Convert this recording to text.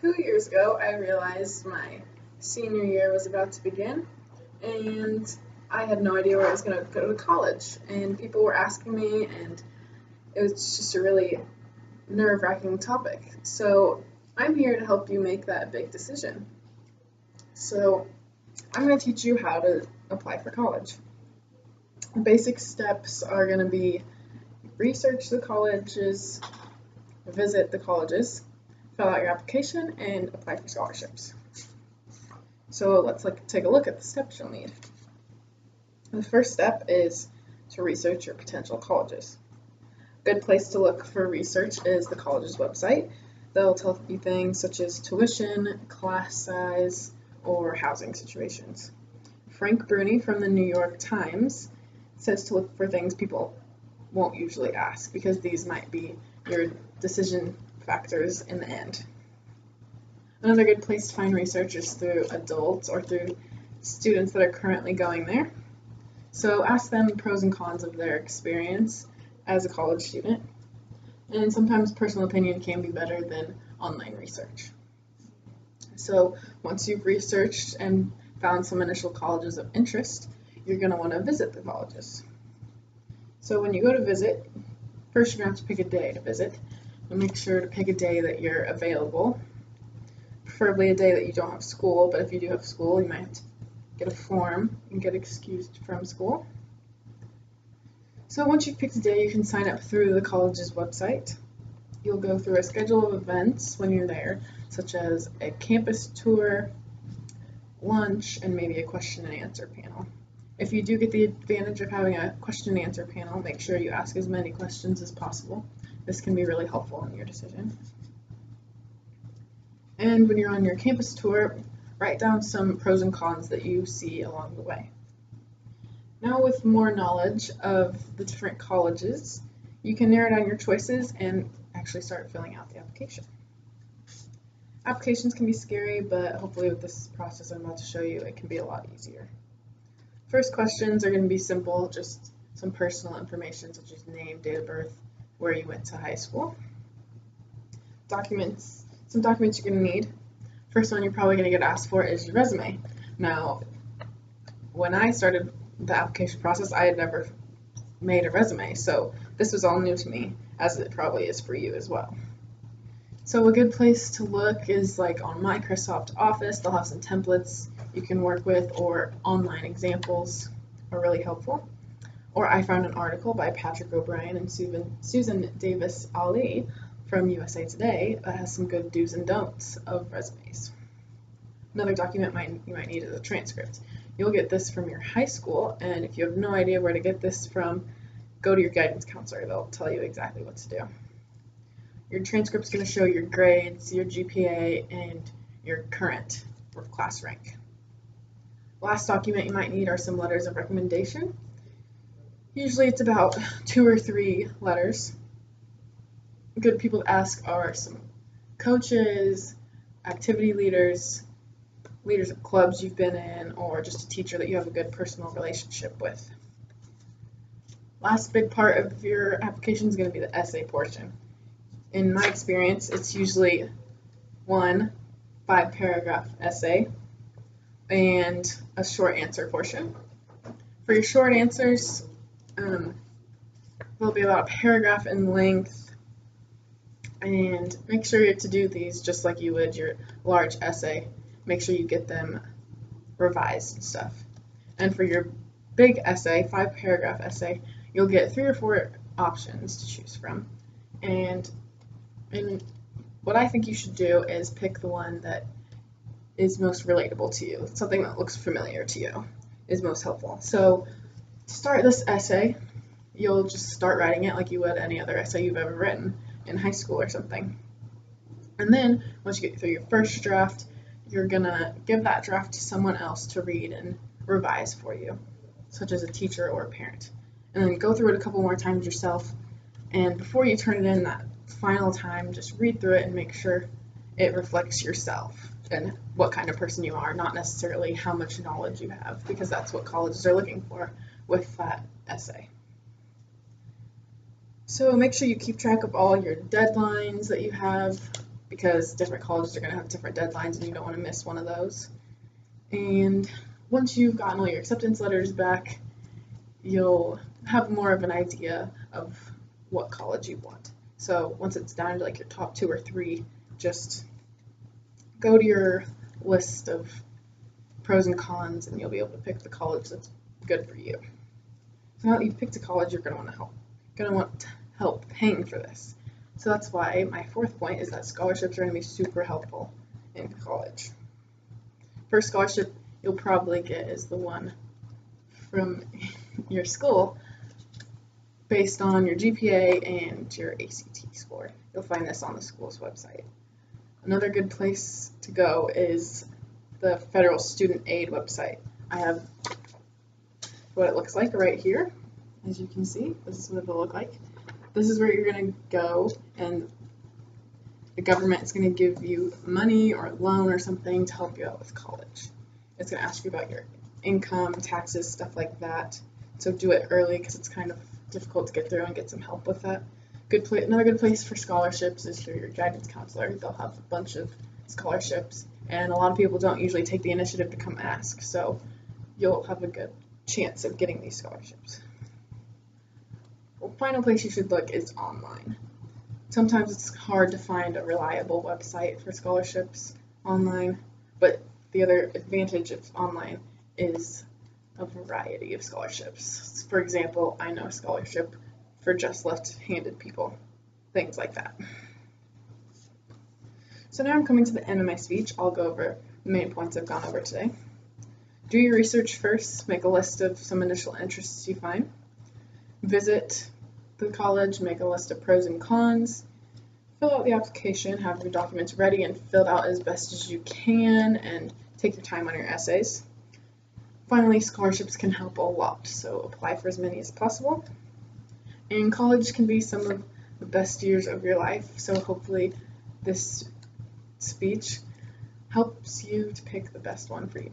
2 years ago, I realized my senior year was about to begin, and I had no idea where I was going to go to college. And people were asking me, and it was just a really nerve-wracking topic. So I'm here to help you make that big decision. So I'm going to teach you how to apply for college. The basic steps are going to be research the colleges, visit the colleges, fill out your application, and apply for scholarships. So let's take a look at the steps you'll need. The first step is to research your potential colleges. A good place to look for research is the college's website. They'll tell you things such as tuition, class size, or housing situations. Frank Bruni from the New York Times says to look for things people won't usually ask because these might be your decision factors in the end. Another good place to find research is through adults or through students that are currently going there. So ask them the pros and cons of their experience as a college student. And sometimes personal opinion can be better than online research. So once you've researched and found some initial colleges of interest, you're going to want to visit the colleges. So when you go to visit, first you're going to have to pick a day to visit. And make sure to pick a day that you're available, preferably a day that you don't have school, but if you do have school, you might have to get a form and get excused from school. So once you've picked a day, you can sign up through the college's website. You'll go through a schedule of events when you're there, such as a campus tour, lunch, and maybe a question and answer panel. If you do get the advantage of having a question and answer panel, make sure you ask as many questions as possible. This can be really helpful in your decision. And when you're on your campus tour, write down some pros and cons that you see along the way. Now with more knowledge of the different colleges, you can narrow down your choices and actually start filling out the application. Applications can be scary, but hopefully with this process I'm about to show you, it can be a lot easier. First questions are going to be simple, just some personal information such as name, date of birth, where you went to high school. Some documents you're going to need. First one you're probably going to get asked for is your resume. Now, when I started the application process, I had never made a resume, so this was all new to me, as it probably is for you as well. So a good place to look is like on Microsoft Office. They'll have some templates you can work with, or online examples are really helpful. Or I found an article by Patrick O'Brien and Susan Davis Ali from USA Today that has some good do's and don'ts of resumes. Another document you might need is a transcript. You'll get this from your high school, and if you have no idea where to get this from, go to your guidance counselor. They'll tell you exactly what to do. Your transcript's going to show your grades, your GPA, and your current class rank. Last document you might need are some letters of recommendation. Usually it's about 2 or 3 letters. Good people to ask are some coaches, activity leaders, leaders of clubs you've been in, or just a teacher that you have a good personal relationship with. Last big part of your application is going to be the essay portion. In my experience, it's usually one 5-paragraph essay and a short answer portion. For your short answers, they'll be about a paragraph in length, and make sure to do these just like you would your large essay. Make sure you get them revised and stuff. And for your big essay, 5-paragraph essay, you'll get 3 or 4 options to choose from. And what I think you should do is pick the one that is most relatable to you. Something that looks familiar to you is most helpful. So to start this essay, you'll just start writing it like you would any other essay you've ever written in high school or something. And then once you get through your first draft, you're gonna give that draft to someone else to read and revise for you, such as a teacher or a parent. And then go through it a couple more times yourself, and before you turn it in that final time, just read through it and make sure it reflects yourself and what kind of person you are, not necessarily how much knowledge you have, because that's what colleges are looking for with that essay. So make sure you keep track of all your deadlines that you have because different colleges are going to have different deadlines and you don't want to miss one of those. And once you've gotten all your acceptance letters back, you'll have more of an idea of what college you want. So once it's down to like your top 2 or 3, just go to your list of pros and cons and you'll be able to pick the college that's good for you. So now that you've picked a college, you're going to want help paying for this. So that's why my 4th point is that scholarships are going to be super helpful in college. First scholarship you'll probably get is the one from your school based on your GPA and your ACT score. You'll find this on the school's website. Another good place to go is the Federal Student Aid website. I have what it looks like right here. As you can see, this is what it'll look like. This is where you're going to go, and the government is going to give you money or a loan or something to help you out with college. It's going to ask you about your income, taxes, stuff like that. So do it early because it's kind of difficult to get through and get some help with that. Another good place for scholarships is through your guidance counselor. They'll have a bunch of scholarships, and a lot of people don't usually take the initiative to come ask, so you'll have a good chance of getting these scholarships. The final place you should look is online. Sometimes it's hard to find a reliable website for scholarships online, but the other advantage of online is a variety of scholarships. For example, I know a scholarship for just left-handed people, things like that. So now I'm coming to the end of my speech. I'll go over the main points I've gone over today. Do your research first, make a list of some initial interests you find. Visit the college, make a list of pros and cons. Fill out the application, have your documents ready and filled out as best as you can, and take your time on your essays. Finally, scholarships can help a lot, so apply for as many as possible. And college can be some of the best years of your life, so hopefully this speech helps you to pick the best one for you.